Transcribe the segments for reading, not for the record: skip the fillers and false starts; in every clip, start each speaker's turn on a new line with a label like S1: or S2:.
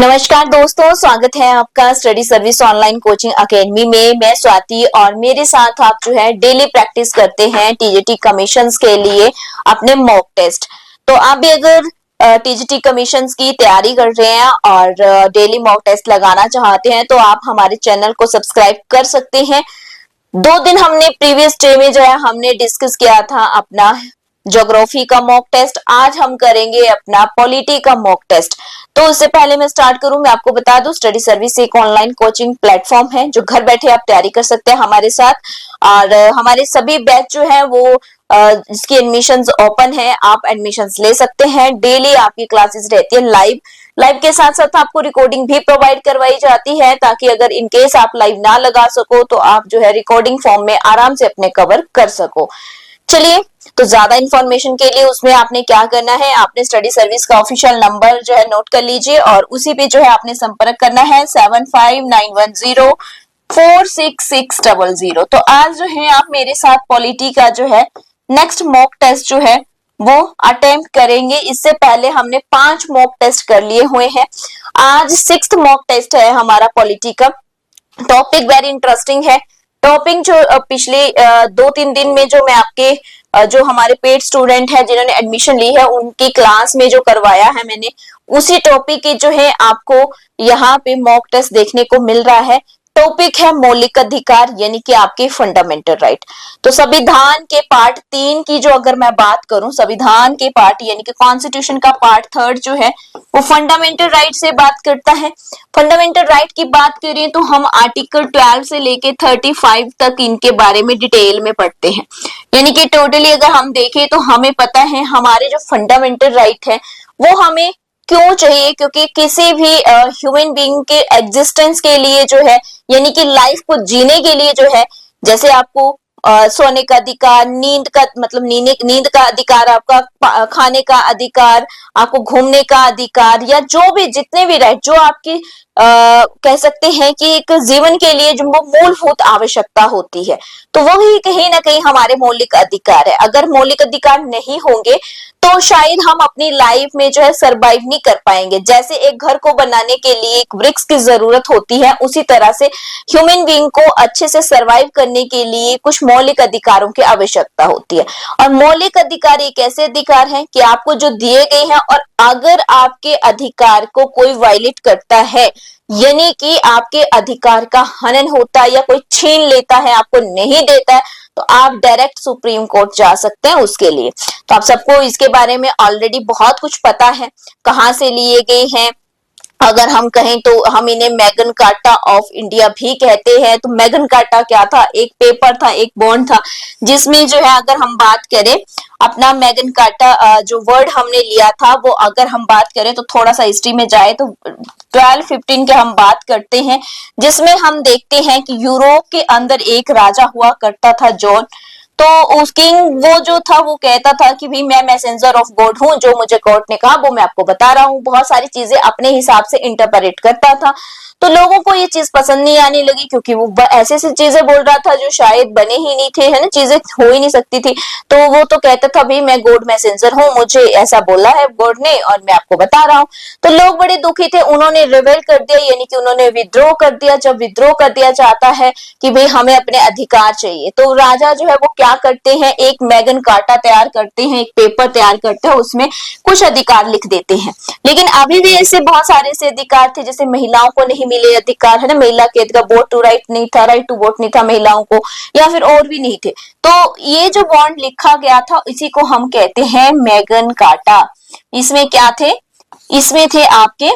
S1: नमस्कार दोस्तों, स्वागत है आपका study service online coaching academy में। मैं स्वाति और मेरे साथ आप जो है डेली प्रैक्टिस करते हैं टीजीटी कमीशंस के लिए अपने मॉक टेस्ट। तो आप भी अगर टीजीटी कमीशंस की तैयारी कर रहे हैं और डेली मॉक टेस्ट लगाना चाहते हैं तो आप हमारे चैनल को सब्सक्राइब कर सकते हैं। 2 दिन हमने प्रीवियस डे में जो है हमने डिस्कस किया था अपना ज्योग्राफी का मॉक टेस्ट। आज हम करेंगे अपना पॉलिटी का मॉक टेस्ट। तो उससे पहले मैं स्टार्ट करूं, मैं आपको बता दूं स्टडी सर्विस एक ऑनलाइन कोचिंग प्लेटफॉर्म है जो घर बैठे आप तैयारी कर सकते हैं हमारे साथ। और हमारे सभी बैच जो है वो इसकी एडमिशंस ओपन है, आप एडमिशंस ले सकते हैं। डेली आपकी क्लासेस रहती है लाइव के साथ साथ आपको रिकॉर्डिंग भी प्रोवाइड करवाई जाती है, ताकि अगर इन केस आप लाइव ना लगा सको तो आप जो है रिकॉर्डिंग फॉर्म में आराम से अपने कवर कर सको। चलिए, तो ज्यादा इंफॉर्मेशन के लिए उसमें आपने क्या करना है, आपने स्टडी सर्विस का ऑफिशियल नंबर जो है नोट कर लीजिए और उसी पे जो है आपने संपर्क करना है 7591046600। तो आज जो है आप मेरे साथ पॉलिटी का जो है नेक्स्ट मॉक टेस्ट जो है वो अटेम्प्ट करेंगे। इससे पहले हमने 5 मॉक टेस्ट कर लिए हुए हैं। आज 6th मॉक टेस्ट है हमारा पॉलिटी का। टॉपिक वेरी इंटरेस्टिंग है। टॉपिक जो पिछले 2-3 दिन में जो मैं आपके जो हमारे पेड स्टूडेंट है जिन्होंने एडमिशन ली है उनकी क्लास में जो करवाया है मैंने, उसी टॉपिक की जो है आपको यहाँ पे मॉक टेस्ट देखने को मिल रहा है। टॉपिक है मौलिक अधिकार यानी कि आपके फंडामेंटल राइट। तो संविधान के पार्ट 3 की जो अगर मैं बात करूं, संविधान के पार्ट यानी कि कॉन्स्टिट्यूशन का पार्ट 3 जो है वो फंडामेंटल राइट से बात करता है। फंडामेंटल राइट की बात करें तो हम आर्टिकल 12 से लेके 35 तक इनके बारे में डिटेल में पढ़ते हैं। यानी कि टोटली अगर हम देखें तो हमें पता है हमारे जो फंडामेंटल राइट है वो हमें क्यों चाहिए, क्योंकि किसी भी ह्यूमन बीइंग के एग्जिस्टेंस के लिए जो है यानी कि लाइफ को जीने के लिए जो है, जैसे आपको सोने का अधिकार, नींद का मतलब नींद का अधिकार, आपका खाने का अधिकार, आपको घूमने का अधिकार, या जो भी जितने भी राइट जो आपकी कह सकते हैं कि एक जीवन के लिए जो मूलभूत आवश्यकता होती है, तो वही कहीं ना कहीं हमारे मौलिक अधिकार है। अगर मौलिक अधिकार नहीं होंगे तो शायद हम अपनी लाइफ में जो है सरवाइव नहीं कर पाएंगे। जैसे एक घर को बनाने के लिए एक वृक्ष की जरूरत होती है, उसी तरह से ह्यूमन बीइंग को अच्छे से सरवाइव करने के लिए कुछ मौलिक अधिकारों की आवश्यकता होती है। और मौलिक अधिकार एक ऐसे अधिकार हैं कि आपको जो दिए गए हैं, और अगर आपके अधिकार को कोई वायलेट करता है यानी कि आपके अधिकार का हनन होता है या कोई छीन लेता है, आपको नहीं देता है, तो आप डायरेक्ट सुप्रीम कोर्ट जा सकते हैं उसके लिए। तो आप सबको इसके बारे में ऑलरेडी बहुत कुछ पता है, कहाँ से लिए गए हैं। अगर हम कहें तो हम इन्हें मैग्ना कार्टा ऑफ इंडिया भी कहते हैं। तो मैग्ना कार्टा क्या था? एक पेपर था, एक बॉन्ड था, जिसमें जो है अगर हम बात करें अपना मैग्ना कार्टा जो वर्ड हमने लिया था वो अगर हम बात करें तो थोड़ा सा हिस्ट्री में जाए तो 1215 के हम बात करते हैं, जिसमें हम देखते हैं कि यूरोप के अंदर एक राजा हुआ करता था जॉन। तो उस किंग वो जो था वो कहता था कि भाई मैं मैसेंजर ऑफ गॉड हूँ, जो मुझे गॉड ने कहा वो मैं आपको बता रहा हूँ। बहुत सारी चीजें अपने हिसाब से इंटरप्रेट करता था। तो लोगों को ये चीज पसंद नहीं आने लगी, क्योंकि वो ऐसे ऐसी चीजें बोल रहा था जो शायद बने ही नहीं थे, है ना, चीजें हो ही नहीं सकती थी। तो वो तो कहता था भाई मैं गॉड मैसेंजर हूँ, मुझे ऐसा बोला है गॉड ने और मैं आपको बता रहा हूँ। तो लोग बड़े दुखी थे, उन्होंने रिवेल कर दिया यानी कि उन्होंने विद्रोह कर दिया। जब विद्रोह कर दिया जाता है कि भाई हमें अपने अधिकार चाहिए, तो राजा जो है वो क्या करते हैं, एक मैग्ना कार्टा तैयार करते हैं, एक पेपर तैयार करते हैं, उसमें कुछ अधिकार लिख देते हैं। लेकिन अभी भी ऐसे बहुत सारे ऐसे अधिकार थे, जैसे महिलाओं को नहीं मिले अधिकार, है ना, महिला के अधिकार, वोट टू राइट नहीं था, राइट टू वोट नहीं था महिलाओं को, या फिर और भी नहीं थे। तो ये जो बॉन्ड लिखा गया था इसी को हम कहते हैं मैग्ना कार्टा। इसमें क्या थे? इसमें थे आपके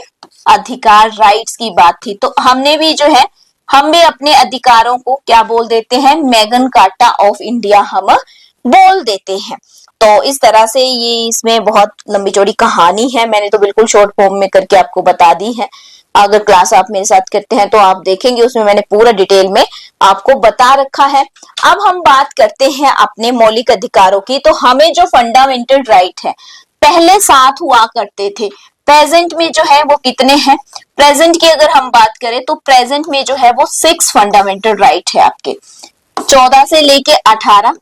S1: अधिकार, राइट्स की बात थी। तो हमने भी जो है हम भी अपने अधिकारों को क्या बोल देते हैं? मैग्ना कार्टा ऑफ इंडिया हम बोल देते हैं। तो इस तरह से ये इसमें बहुत लंबी चौड़ी कहानी है, मैंने तो बिल्कुल शॉर्ट फॉर्म में करके आपको बता दी है। अगर क्लास आप मेरे साथ करते हैं तो आप देखेंगे उसमें मैंने पूरा डिटेल में आपको बता रखा है। अब हम बात करते हैं अपने मौलिक अधिकारों की। तो हमें जो फंडामेंटल राइट है पहले 7 हुआ करते थे, प्रेजेंट में जो है वो कितने हैं? प्रेजेंट की अगर हम बात करें तो प्रेजेंट में जो है वो 6 फंडामेंटल राइट है आपके, 14 से लेके 18।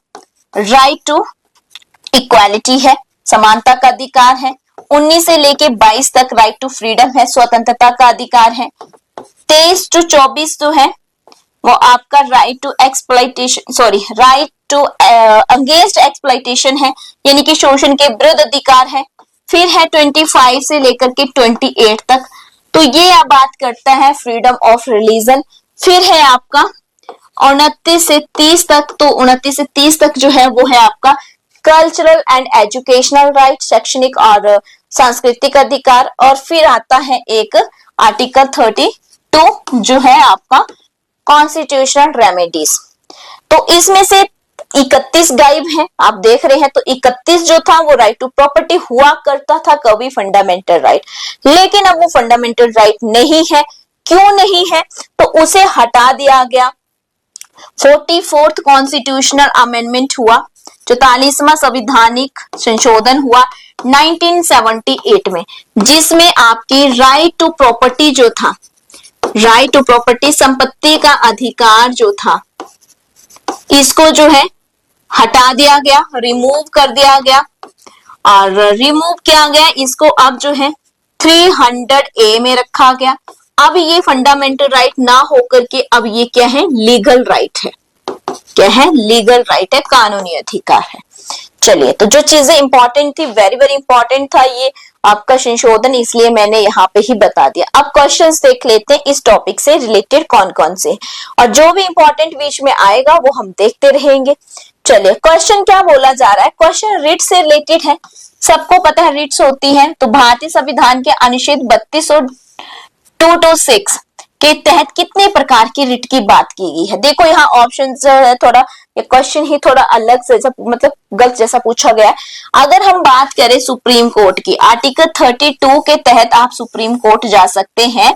S1: राइट टू इक्वालिटी है, समानता का अधिकार है, 19 से लेके 22 तक राइट टू फ्रीडम है, स्वतंत्रता का अधिकार है। 23 to 24 जो है वो आपका right to exploitation right to against exploitation है, यानी कि शोषण के विरुद्ध अधिकार है। फिर है 25 से लेकर के 28 तक, तो ये आप बात करता है फ्रीडम ऑफ रिलीजन। फिर है आपका 29 से 30 तक, तो 29 से 30 तक जो है वो है आपका कल्चरल एंड एजुकेशनल राइट, शैक्षणिक और सांस्कृतिक अधिकार। और फिर आता है एक आर्टिकल 32 जो है आपका कॉन्स्टिट्यूशनल रेमेडीज। तो इसमें से 31 गायब है, आप देख रहे हैं। तो 31 जो था वो राइट टू प्रॉपर्टी हुआ करता था कभी फंडामेंटल राइट, लेकिन अब वो फंडामेंटल राइट नहीं है। क्यों नहीं है? तो उसे हटा दिया गया। 44th कॉन्स्टिट्यूशनल अमेंडमेंट हुआ, 44वां संविधानिक संशोधन हुआ 1978 में, जिसमें आपकी राइट टू प्रॉपर्टी जो था, राइट टू प्रॉपर्टी संपत्ति का अधिकार जो था, इसको जो है हटा दिया गया, रिमूव कर दिया गया। और रिमूव किया गया इसको, अब जो है 300A में रखा गया। अब ये फंडामेंटल राइट ना होकर के अब ये क्या है? लीगल राइट है। क्या है? लीगल राइट है, कानूनी अधिकार है। चलिए, तो जो चीजें इंपॉर्टेंट थी, वेरी वेरी इंपॉर्टेंट था ये आपका संशोधन, इसलिए मैंने यहाँ पे ही बता दिया। अब क्वेश्चंस देख लेते हैं इस टॉपिक से रिलेटेड कौन कौन से, और जो भी इंपॉर्टेंट बीच में आएगा वो हम देखते रहेंगे। चलिए, क्वेश्चन क्या बोला जा रहा है? क्वेश्चन रिट से रिलेटेड है। सबको पता है रिट्स होती है, तो भारतीय संविधान के अनुच्छेद 32 और 226 के तहत कितने प्रकार की रिट की बात की गई है? देखो यहाँ ऑप्शन है, थोड़ा ये क्वेश्चन ही थोड़ा अलग से मतलब गलत जैसा पूछा गया है। अगर हम बात करें सुप्रीम कोर्ट की, आर्टिकल 32 के तहत आप सुप्रीम कोर्ट जा सकते हैं।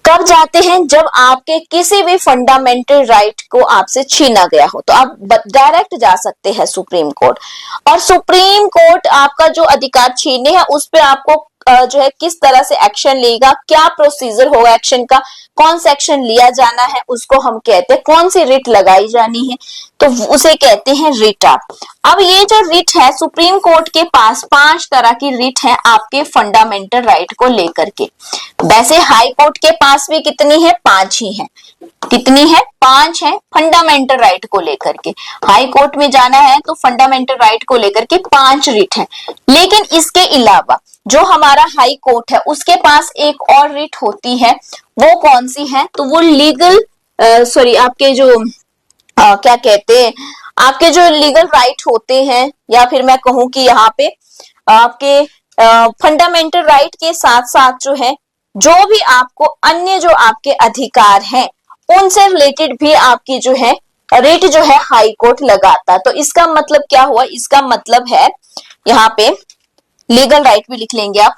S1: कब जाते हैं? जब आपके किसी भी फंडामेंटल राइट को आपसे छीना गया हो, तो आप डायरेक्ट जा सकते हैं सुप्रीम कोर्ट। और सुप्रीम कोर्ट आपका जो अधिकार छीने है उस पे आपको जो है किस तरह से एक्शन लेगा, क्या प्रोसीजर होगा एक्शन का, कौन सा एक्शन लिया जाना है, उसको हम कहते हैं, कौन सी रिट लगाई जानी है, तो उसे कहते हैं रिट। अब ये जो रिट है, सुप्रीम कोर्ट के पास 5 तरह की रिट है आपके फंडामेंटल राइट को लेकर के। वैसे हाई कोर्ट के पास भी कितनी है? 5 ही है। कितनी है? 5 है फंडामेंटल राइट को लेकर के। हाई कोर्ट में जाना है तो फंडामेंटल राइट को लेकर के 5 रिट है। लेकिन इसके अलावा जो हमारा हाई कोर्ट है उसके पास एक और रिट होती है, वो कौन सी है? तो वो लीगल आपके जो क्या कहते हैं, आपके जो लीगल राइट होते हैं, या फिर मैं कहूं कि यहाँ पे आपके फंडामेंटल राइट के साथ साथ जो है, जो भी आपको अन्य जो आपके अधिकार हैं उनसे रिलेटेड भी आपकी जो है रेट जो है हाई कोर्ट लगाता। तो इसका मतलब क्या हुआ? इसका मतलब है यहाँ पे लीगल राइट भी लिख लेंगे आप।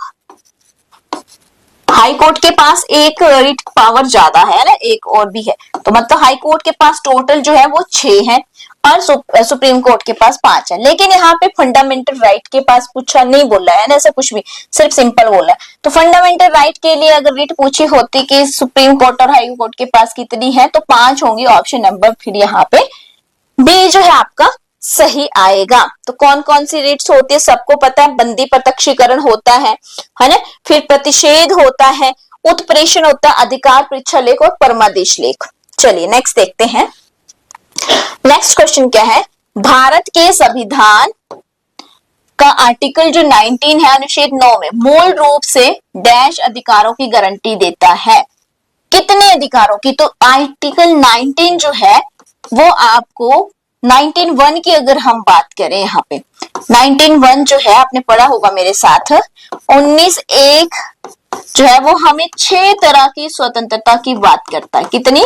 S1: हाई कोर्ट के पास एक रिट पावर ज्यादा है ना, एक और भी है, तो मतलब हाई कोर्ट के पास टोटल जो है वो 6 है और सुप्रीम कोर्ट के पास 5 है। लेकिन यहाँ पे फंडामेंटल राइट के पास पूछा नहीं बोला है ना, ऐसा कुछ भी, सिर्फ सिंपल बोला है। तो फंडामेंटल राइट के लिए अगर रिट पूछी होती कि सुप्रीम कोर्ट और हाई कोर्ट के पास कितनी है, तो 5 होंगी। ऑप्शन नंबर फिर यहाँ पे बी जो है आपका सही आएगा। तो कौन कौन सी रिट्स होती है सबको पता है। बंदी प्रत्यक्षीकरण होता है ना, फिर प्रतिषेध होता है, उत्प्रेषण होता है, अधिकार परीक्षा लेख और परमादेश लेख। चलिए नेक्स्ट देखते हैं। नेक्स्ट क्वेश्चन क्या है? भारत के संविधान का आर्टिकल जो 19 है, अनुच्छेद 9 में मूल रूप से डैश अधिकारों की गारंटी देता है। कितने अधिकारों की? तो आर्टिकल 19 जो है वो आपको 19(1) की अगर हम बात करें, यहाँ पे 19(1) जो है आपने पढ़ा होगा मेरे साथ। 19(1) जो है वो हमें 6 तरह की स्वतंत्रता की बात करता है। कितनी?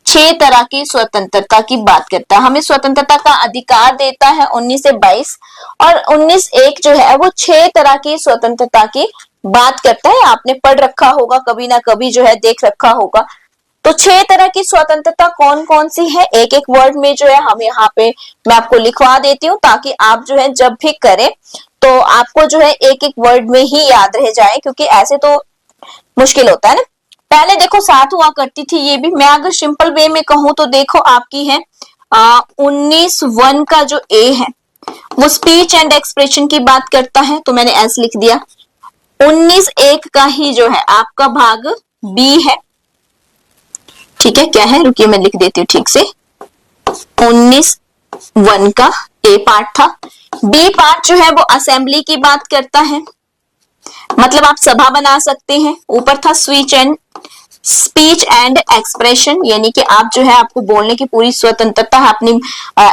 S1: 6 तरह की स्वतंत्रता की बात करता है, हमें स्वतंत्रता का अधिकार देता है 19 से 22। और 19(1) जो है वो 6 तरह की स्वतंत्रता की बात करता है। आपने पढ़ रखा होगा, कभी ना कभी जो है देख रखा होगा। तो 6 तरह की स्वतंत्रता कौन कौन सी है, एक एक वर्ड में जो है हम यहाँ पे मैं आपको लिखवा देती हूँ, ताकि आप जो है जब भी करें तो आपको जो है एक एक वर्ड में ही याद रह जाए, क्योंकि ऐसे तो मुश्किल होता है ना। पहले देखो साथ हुआ करती थी ये भी। मैं अगर सिंपल वे में कहूं तो देखो आपकी है 19(1) का जो ए है, वो स्पीच एंड एक्सप्रेशन की बात करता है, तो मैंने एस लिख दिया। 19(1) का ही जो है आपका भाग बी है, ठीक है। क्या है, रुकिए मैं लिख देती हूँ ठीक से। 19(1) का ए पार्ट था। बी पार्ट जो है वो असेंबली की बात करता है, मतलब आप सभा बना सकते हैं। ऊपर था स्पीच एंड एक्सप्रेशन, यानी कि आप जो है आपको बोलने की पूरी स्वतंत्रता है, अपनी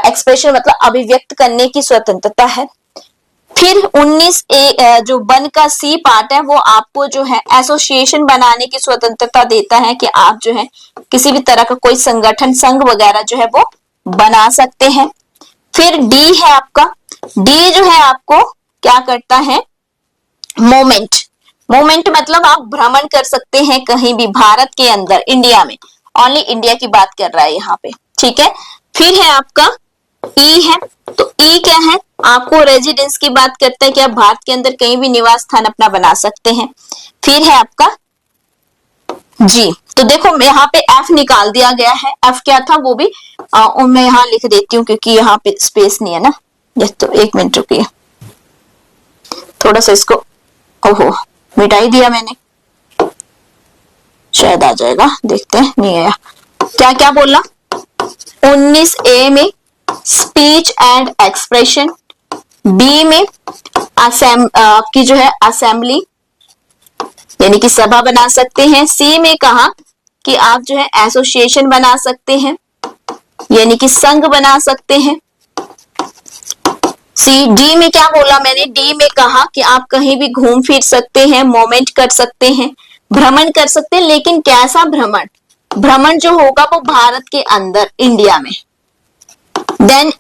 S1: एक्सप्रेशन मतलब अभिव्यक्त करने की स्वतंत्रता है। फिर 19(a) जो 1 का सी पार्ट है वो आपको जो है एसोसिएशन बनाने की स्वतंत्रता देता है कि आप जो है किसी भी तरह का कोई संगठन संघ वगैरह जो है वो बना सकते हैं। फिर डी है आपका, डी जो है आपको क्या करता है, मोमेंट मतलब आप भ्रमण कर सकते हैं कहीं भी भारत के अंदर, इंडिया में, ओनली इंडिया की बात कर रहा है यहाँ पे, ठीक है। फिर है आपका ई है, तो ई क्या है, आपको रेजिडेंस की बात करता है कि आप भारत के अंदर कहीं भी निवास स्थान अपना बना सकते हैं। फिर है आपका जी, तो देखो यहाँ पे एफ निकाल दिया गया है। एफ क्या था वो भी मैं यहाँ लिख देती हूँ क्योंकि यहाँ पे स्पेस नहीं है ना। यस, तो 1 मिनट रुकिए, थोड़ा सा इसको, ओहो मिटाई दिया मैंने, शायद आ जाएगा, देखते हैं। नहीं आया, क्या क्या बोला, 19(a) में स्पीच एंड एक्सप्रेशन, बी में आपकी जो है असेंबली यानी कि सभा बना सकते हैं। सी में कहा कि आप जो है एसोसिएशन बना सकते हैं यानी कि संघ बना सकते हैं। सी, डी में क्या बोला मैंने, डी में कहा कि आप कहीं भी घूम फिर सकते हैं, मोमेंट कर सकते हैं, भ्रमण कर सकते हैं, लेकिन कैसा भ्रमण, भ्रमण जो होगा वो भारत के अंदर, इंडिया में। देन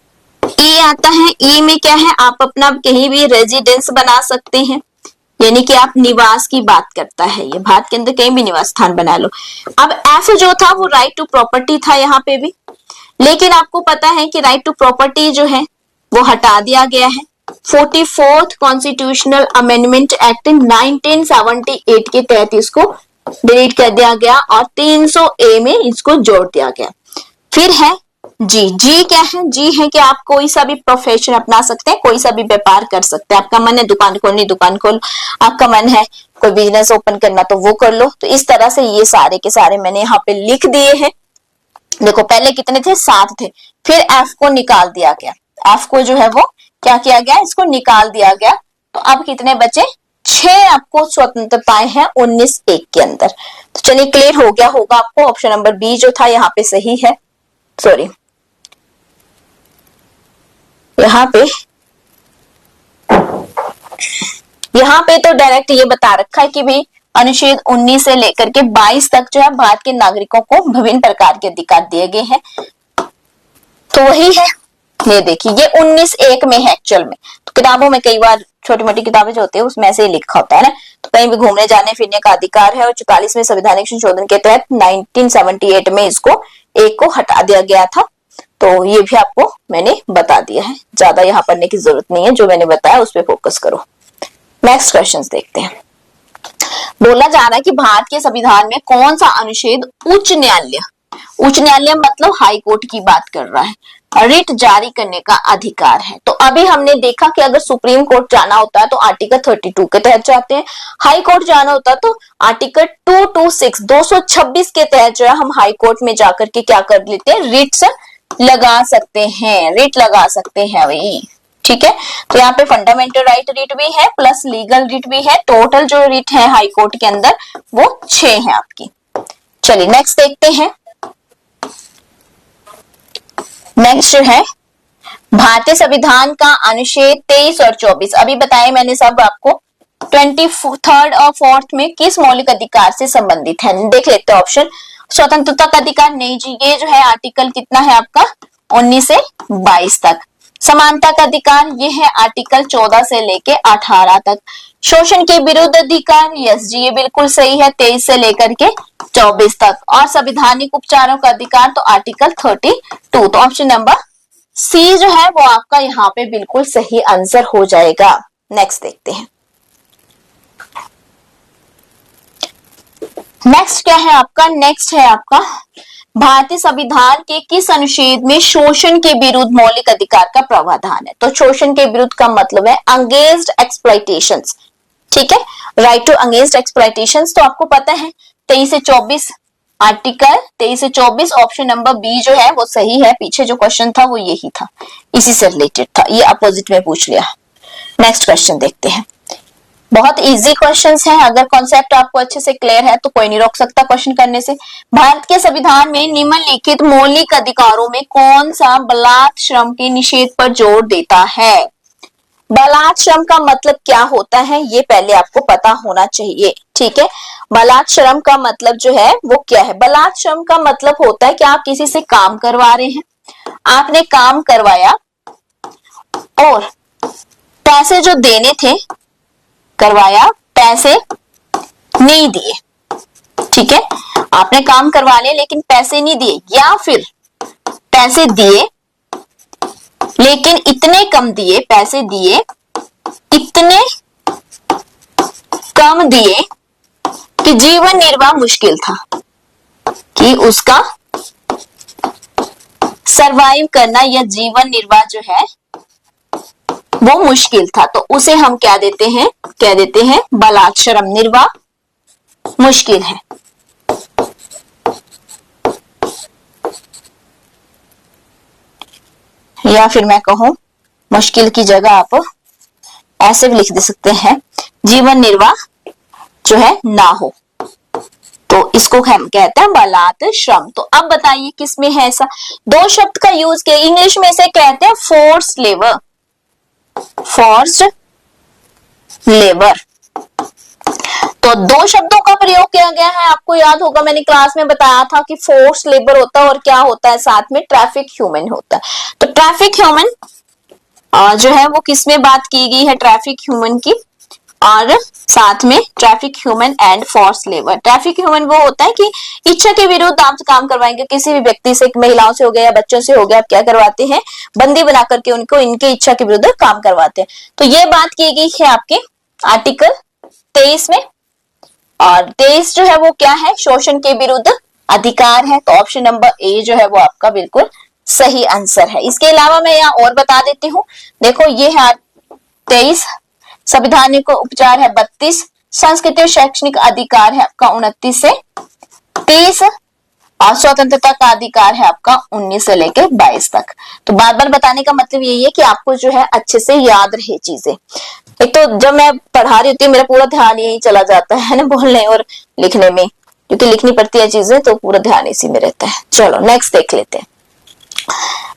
S1: ई आता है, ई में क्या है, आप अपना कहीं भी रेजिडेंस बना सकते हैं यानी कि आप निवास की बात करता है, ये भारत के अंदर कहीं भी निवास स्थान बना लो। अब एफ जो था वो राइट टू प्रॉपर्टी था यहाँ पे भी, लेकिन आपको पता है कि राइट टू प्रॉपर्टी जो है वो हटा दिया गया है। 44th कॉन्स्टिट्यूशनल अमेंडमेंट एक्ट 1978 के तहत इसको डिलीट कर दिया गया और 300(a) में इसको जोड़ दिया गया। फिर है जी, जी क्या है, जी है कि आप कोई सा भी प्रोफेशन अपना सकते हैं, कोई सा भी व्यापार कर सकते हैं। आपका मन है दुकान खोलनी, दुकान खोलो, आपका मन है कोई बिजनेस ओपन करना तो वो कर लो। तो इस तरह से ये सारे के सारे मैंने यहाँ पे लिख दिए हैं। देखो पहले कितने थे, 7 थे, फिर एफ को निकाल दिया गया, एफ को जो है वो क्या किया गया, इसको निकाल दिया गया। तो अब कितने बचे, 6 आपको स्वतंत्रताएं हैं 19(1) के अंदर। तो चलिए क्लियर हो गया होगा आपको, ऑप्शन नंबर बी जो था यहाँ पे सही है। सॉरी, यहाँ पे तो डायरेक्ट ये बता रखा है कि भाई अनुच्छेद 19 से लेकर के 22 तक जो है भारत के नागरिकों को विभिन्न प्रकार के अधिकार दिए गए हैं, तो वही है। ये देखिए ये 19(1) में है एक्चुअल में, तो किताबों में कई बार छोटी मोटी किताबें जो होती है उसमें ऐसे ही लिखा होता है ना। तो कहीं भी घूमने जाने फिरने का अधिकार है और 44वें संवैधानिक संशोधन के तहत 1978 में इसको 1 को हटा दिया गया था। तो ये भी आपको मैंने बता दिया है, ज्यादा यहाँ पढ़ने की जरूरत नहीं है, जो मैंने बताया उस पर फोकस करो। नेक्स्ट क्वेश्चन देखते हैं। बोला जा रहा है कि भारत के संविधान में कौन सा अनुच्छेद उच्च न्यायालय मतलब हाई कोर्ट की बात कर रहा है, रिट जारी करने का अधिकार है। तो अभी हमने देखा कि अगर सुप्रीम कोर्ट जाना होता है तो आर्टिकल 32 के तहत जाते हैं, हाई कोर्ट जाना होता है तो आर्टिकल 226 के तहत जो है हम हाई कोर्ट में जाकर के क्या कर लेते हैं, रिट्स लगा सकते हैं, रिट लगा सकते हैं वही, ठीक है। तो यहाँ पे फंडामेंटल राइट रिट भी है प्लस लीगल रिट भी है, टोटल जो रिट है हाई कोर्ट के अंदर वो 6 है आपकी। चलिए नेक्स्ट देखते हैं। नेक्स्ट जो है भारतीय संविधान का अनुच्छेद 23 और 24, अभी बताया मैंने सब आपको, 23rd और 4th में किस मौलिक अधिकार से संबंधित है, देख लेते हैं ऑप्शन। स्वतंत्रता का अधिकार नहीं जी, ये जो है आर्टिकल कितना है आपका 19 से 22 तक। समानता का अधिकार ये है आर्टिकल 14 से लेके 18 तक। शोषण के विरुद्ध अधिकार, यस जी ये बिल्कुल सही है, 23 से लेकर के 24 तक। और संवैधानिक उपचारों का अधिकार तो आर्टिकल 32। तो ऑप्शन नंबर सी जो है वो आपका यहाँ पे बिल्कुल सही आंसर हो जाएगा। नेक्स्ट देखते हैं। नेक्स्ट क्या है आपका, नेक्स्ट है आपका भारतीय संविधान के किस अनुच्छेद में शोषण के विरुद्ध मौलिक अधिकार का प्रावधान है? तो शोषण के विरुद्ध का मतलब है अगेंस्ट एक्सप्लॉइटेशन, ठीक है, राइट टू अगेंस्ट एक्सप्लॉइटेशन। तो आपको पता है 23 से 24 आर्टिकल 23 से 24 ऑप्शन नंबर बी जो है वो सही है। पीछे जो क्वेश्चन था वो यही था, इसी से रिलेटेड था, ये अपोजिट में पूछ लिया। नेक्स्ट क्वेश्चन देखते हैं। बहुत इजी क्वेश्चंस हैं, अगर कॉन्सेप्ट आपको अच्छे से क्लियर है तो कोई नहीं रोक सकता क्वेश्चन करने से। भारत के संविधान में निम्नलिखित मौलिक अधिकारों में कौन सा बलात् श्रम के निषेध पर जोर देता है? बलात् श्रम का मतलब क्या होता है ये पहले आपको पता होना चाहिए, ठीक है। बलात् श्रम का मतलब जो है वो क्या है? बलात् श्रम का मतलब होता है कि आप किसी से काम करवा रहे हैं, आपने काम करवाया और पैसे जो देने थे करवाया, पैसे नहीं दिए, ठीक है। आपने काम करवा लिया लेकिन पैसे नहीं दिए, या फिर पैसे दिए लेकिन इतने कम दिए, पैसे दिए इतने कम दिए कि जीवन निर्वाह मुश्किल था, कि उसका सरवाइव करना या जीवन निर्वाह जो है वो मुश्किल था, तो उसे हम क्या देते हैं? क्या देते हैं? बलात् श्रम, निर्वाह मुश्किल है। या फिर मैं कहूं मुश्किल की जगह आप ऐसे भी लिख दे सकते हैं, जीवन निर्वाह जो है ना हो, तो इसको हम कहते हैं बलात् श्रम। तो अब बताइए किसमें है ऐसा? दो शब्द का यूज किया, इंग्लिश में इसे कहते हैं फोर्स्ड लेबर, फोर्स्ड लेबर। तो दो शब्दों का प्रयोग किया गया है, आपको याद होगा मैंने क्लास में बताया था कि फोर्स लेबर होता है और क्या होता है साथ में? ट्रैफिक ह्यूमन होता है। तो ट्रैफिक ह्यूमन जो है वो किसमें बात की गई है? ट्रैफिक ह्यूमन की, और साथ में traffic human and force labour. Traffic human वो होता है कि इच्छा के विरुद्ध आप काम करवाएंगे किसी भी व्यक्ति से, महिलाओं से हो गया या बच्चों से हो गया, आप क्या करवाते हैं? बंदी बना करके उनको इनके इच्छा के विरुद्ध काम करवाते हैं। तो ये बात की गई है आपके आर्टिकल 23 में, और 23 जो है वो क्या है? शोषण के विरुद्ध अधिकार है। तो ऑप्शन नंबर ए जो है वो आपका बिल्कुल सही आंसर है। इसके अलावा मैं यहाँ और बता देती हूँ, देखो ये है 23, संवैधानिक उपचार है 32, संस्कृति और शैक्षणिक अधिकार है आपका 29 से 30, और स्वतंत्रता का अधिकार है आपका 19 से लेकर 22 तक। तो बार बार बताने का मतलब यही है कि आपको जो है अच्छे से याद रहे चीजें। एक तो जब मैं पढ़ा रही होती हूँ मेरा पूरा ध्यान यही चला जाता है ना, बोलने और लिखने में, क्योंकि लिखनी पड़ती है चीजें तो पूरा ध्यान इसी में रहता है। चलो नेक्स्ट देख लेते हैं,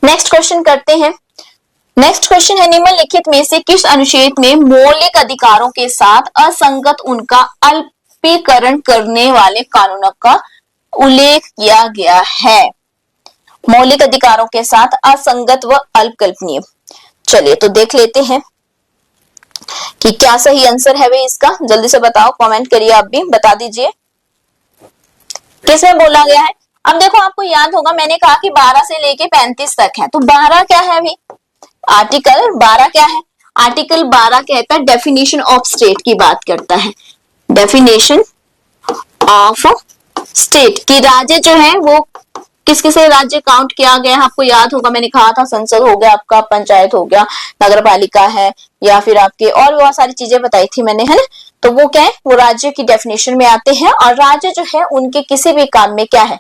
S1: नेक्स्ट क्वेश्चन करते हैं। नेक्स्ट क्वेश्चन है, निम्नलिखित में से किस अनुच्छेद में मौलिक अधिकारों के साथ असंगत उनका अल्पीकरण करने वाले कानूनों का उल्लेख किया गया है? मौलिक अधिकारों के साथ असंगत व अल्पकल्पनीय। चलिए तो देख लेते हैं कि क्या सही आंसर है वे इसका। जल्दी से बताओ, कमेंट करिए, आप भी बता दीजिए किसमें बोला गया है। अब देखो आपको याद होगा मैंने कहा कि 12 से लेके 35 तक है, तो 12 क्या है अभी? आर्टिकल 12 क्या है? आर्टिकल 12 कहता है डेफिनेशन ऑफ स्टेट की बात करता है, डेफिनेशन ऑफ स्टेट की राज्य जो है वो किस किसे राज्य काउंट किया गया है? आपको याद होगा मैंने कहा था संसद हो गया आपका, पंचायत हो गया, नगर पालिका है, या फिर आपके और बहुत सारी चीजें बताई थी मैंने, है ना। तो वो क्या है? वो राज्य की डेफिनेशन में आते हैं, और राज्य जो है उनके किसी भी काम में क्या है?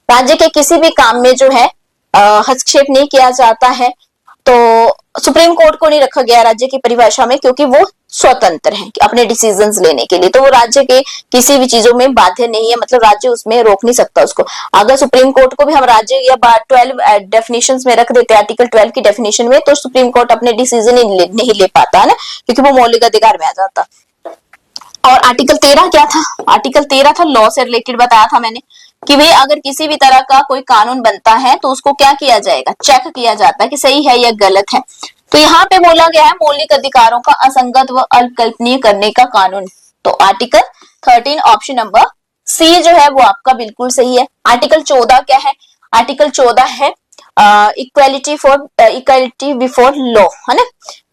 S1: राज्य के किसी भी काम में जो है हस्तक्षेप नहीं किया जाता है। तो सुप्रीम कोर्ट को नहीं रखा गया राज्य की परिभाषा में, क्योंकि वो स्वतंत्र है अपने डिसीजंस लेने के लिए, तो वो राज्य के किसी भी चीजों में बाध्य नहीं है, मतलब राज्य उसमें रोक नहीं सकता उसको। अगर सुप्रीम कोर्ट को भी हम राज्य या 12 डेफिनेशंस में रख देते हैं, आर्टिकल 12 की डेफिनेशन में, तो सुप्रीम कोर्ट अपने डिसीजन नहीं ले पाता है ना, क्योंकि वो मौलिक अधिकार में आ जाता। और आर्टिकल 13 क्या था? आर्टिकल 13 था लॉ से रिलेटेड, बताया था मैंने कि भाई अगर किसी भी तरह का कोई कानून बनता है तो उसको क्या किया जाएगा? चेक किया जाता है कि सही है या गलत है। तो यहाँ पे बोला गया है मौलिक अधिकारों का असंगत व अल्पकल्पनीय करने का कानून, तो आर्टिकल 13 ऑप्शन नंबर सी जो है वो आपका बिल्कुल सही है। आर्टिकल 14 क्या है? आर्टिकल 14 है इक्वालिटी बिफोर लॉ, है ना,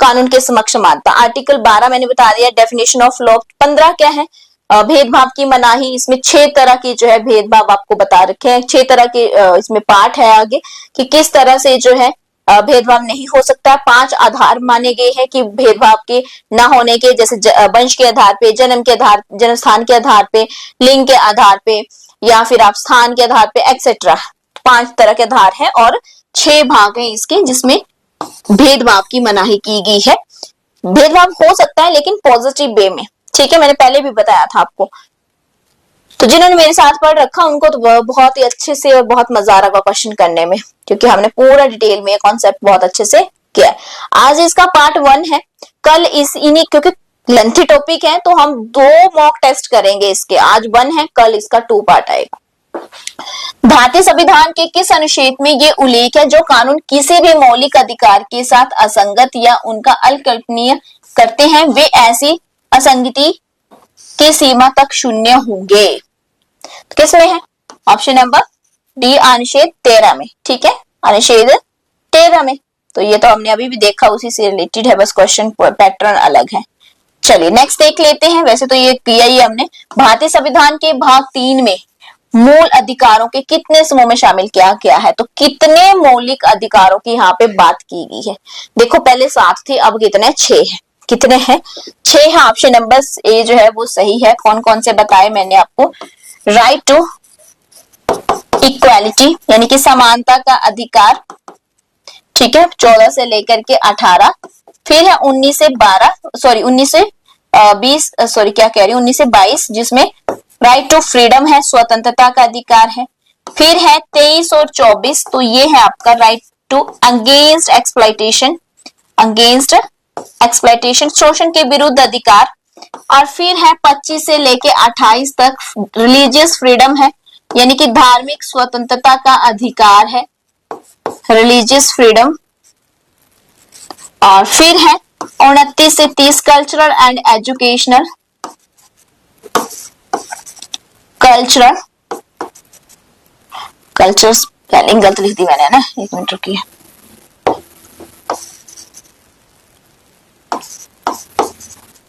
S1: कानून के समक्ष समानता। आर्टिकल 12 मैंने बता दिया डेफिनेशन ऑफ लॉ। 15 क्या है? भेदभाव की मनाही, इसमें 6 तरह के जो है भेदभाव आपको बता रखे हैं, 6 तरह के इसमें पार्ट है आगे कि किस तरह से जो है भेदभाव नहीं हो सकता। 5 आधार माने गए हैं कि भेदभाव के ना होने के, जैसे वंश के आधार पे, जन्म स्थान के आधार पे, लिंग के आधार पे, या फिर आप स्थान के आधार पे एक्सेट्रा। 5 तरह के आधार है और 6 भाग हैं इसके जिसमें भेदभाव की मनाही की गई है। भेदभाव हो सकता है लेकिन पॉजिटिव वे में, ठीक है, मैंने पहले भी बताया था आपको। तो जिन्होंने मेरे साथ पढ़ रखा उनको तो बहुत ही अच्छे से और बहुत मजा आ रहा क्वेश्चन करने में, क्योंकि हमने पूरा डिटेल में कॉन्सेप्ट बहुत अच्छे से किया है। आज इसका पार्ट 1 है, कल क्योंकि लेंथी टॉपिक है तो हम 2 मॉक टेस्ट करेंगे इसके। आज 1 है, कल इसका 2 पार्ट आएगा। भारतीय संविधान के किस अनुच्छेद में ये उल्लेख है जो कानून किसी भी मौलिक अधिकार के साथ असंगत या उनका अकल्पनीय करते हैं, वे ऐसी असंगति की सीमा तक शून्य होंगे? तो किसमें है? ऑप्शन नंबर डी, अनुच्छेद 13 में। ठीक है, अनुच्छेद 13 में। तो ये तो हमने अभी भी देखा, उसी से रिलेटेड है, बस क्वेश्चन पैटर्न अलग है। चलिए नेक्स्ट देख लेते हैं। वैसे तो ये किया ही हमने। भारतीय संविधान के भाग 3 में मूल अधिकारों के कितने समूह में शामिल किया गया है? तो कितने मौलिक अधिकारों की यहाँ पे बात की गई है? देखो पहले 7 थे, अब कितने? 6 है। कितने हैं? 6 है। ऑप्शन नंबर ए जो है वो सही है। कौन कौन से बताए मैंने आपको? राइट टू इक्वालिटी यानी कि समानता का अधिकार, ठीक है, 14 से लेकर के 18। फिर है 19 से 22 जिसमें राइट टू फ्रीडम है, स्वतंत्रता का अधिकार है। फिर है 23 और 24, तो ये है आपका राइट टू अगेंस्ट एक्सप्लॉइटेशन, शोषण के विरुद्ध अधिकार। और फिर है 25 से लेके 28 तक रिलीजियस फ्रीडम है, यानी कि धार्मिक स्वतंत्रता का अधिकार है, रिलीजियस फ्रीडम। और फिर है 29 से 30 cultural and educational, culture spelling गलत लिख दी मैंने ना, 1 मिनट रुकिए।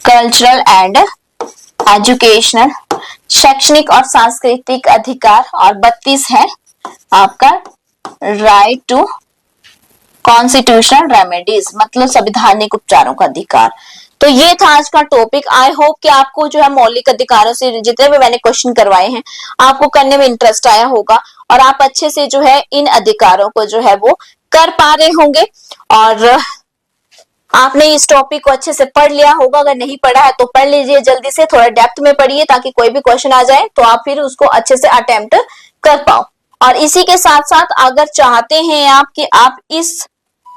S1: कल्चरल एंड एजुकेशनल, शैक्षणिक और सांस्कृतिक अधिकार। और 32 है आपका राइट टू कॉन्स्टिट्यूशनल रेमेडीज, मतलब संवैधानिक उपचारों का अधिकार। तो ये था आज का टॉपिक। आई होप कि आपको जो है मौलिक अधिकारों से जितने भी मैंने क्वेश्चन करवाए हैं आपको करने में इंटरेस्ट आया होगा और आप अच्छे से जो है इन अधिकारों को जो है वो कर पा रहे होंगे और आपने इस टॉपिक को अच्छे से पढ़ लिया होगा। अगर नहीं पढ़ा है तो पढ़ लीजिए, जल्दी से थोड़ा डेप्थ में पढ़िए ताकि कोई भी क्वेश्चन आ जाए तो आप फिर उसको अच्छे से अटेम्प्ट कर पाओ। और इसी के साथ साथ अगर चाहते हैं आप कि आप इस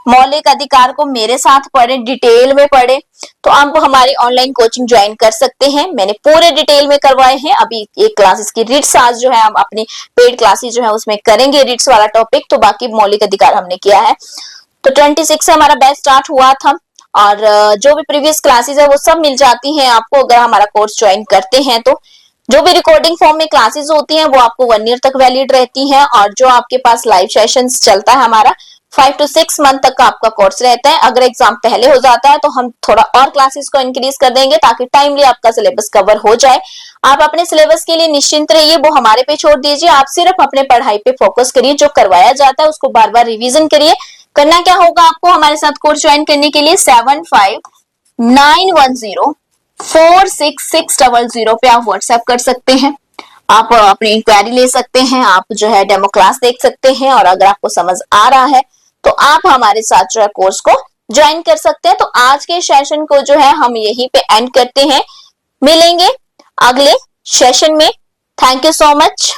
S1: मौलिक अधिकार को मेरे साथ पढ़े, डिटेल में पढ़े, तो आप हमारी ऑनलाइन कोचिंग ज्वाइन कर सकते हैं। मैंने पूरे डिटेल में करवाए हैं। अभी एक क्लासेस की रिट्स आज जो है हम अपनी पेड क्लासेस जो है उसमें करेंगे रिट्स वाला टॉपिक, तो बाकी मौलिक अधिकार हमने किया है। तो 26 से हमारा बैच स्टार्ट हुआ था और जो भी प्रीवियस क्लासेस है वो सब मिल जाती हैं आपको अगर हमारा कोर्स ज्वाइन करते हैं। तो जो भी रिकॉर्डिंग फॉर्म में क्लासेस होती हैं वो आपको 1 ईयर तक वैलिड रहती हैं और जो आपके पास लाइव सेशंस चलता है हमारा 5 to 6 मंथ तक का आपका कोर्स रहता है। अगर एग्जाम पहले हो जाता है तो हम थोड़ा और क्लासेस को इंक्रीज कर देंगे ताकि टाइमली आपका सिलेबस कवर हो जाए। आप अपने सिलेबस के लिए निश्चिंत रहिए, वो हमारे पे छोड़ दीजिए। आप सिर्फ अपने पढ़ाई पे फोकस करिए, जो करवाया जाता है उसको बार बार रिविजन करिए। करना क्या होगा आपको हमारे साथ कोर्स ज्वाइन करने के लिए 7591046600 पे आप व्हाट्सएप कर सकते हैं। आप अपनी इंक्वायरी ले सकते हैं, आप जो है डेमो क्लास देख सकते हैं और अगर आपको समझ आ रहा है तो आप हमारे साथ जो है कोर्स को ज्वाइन कर सकते हैं। तो आज के सेशन को जो है हम यहीं पे एंड करते हैं, मिलेंगे अगले सेशन में। Thank you so much.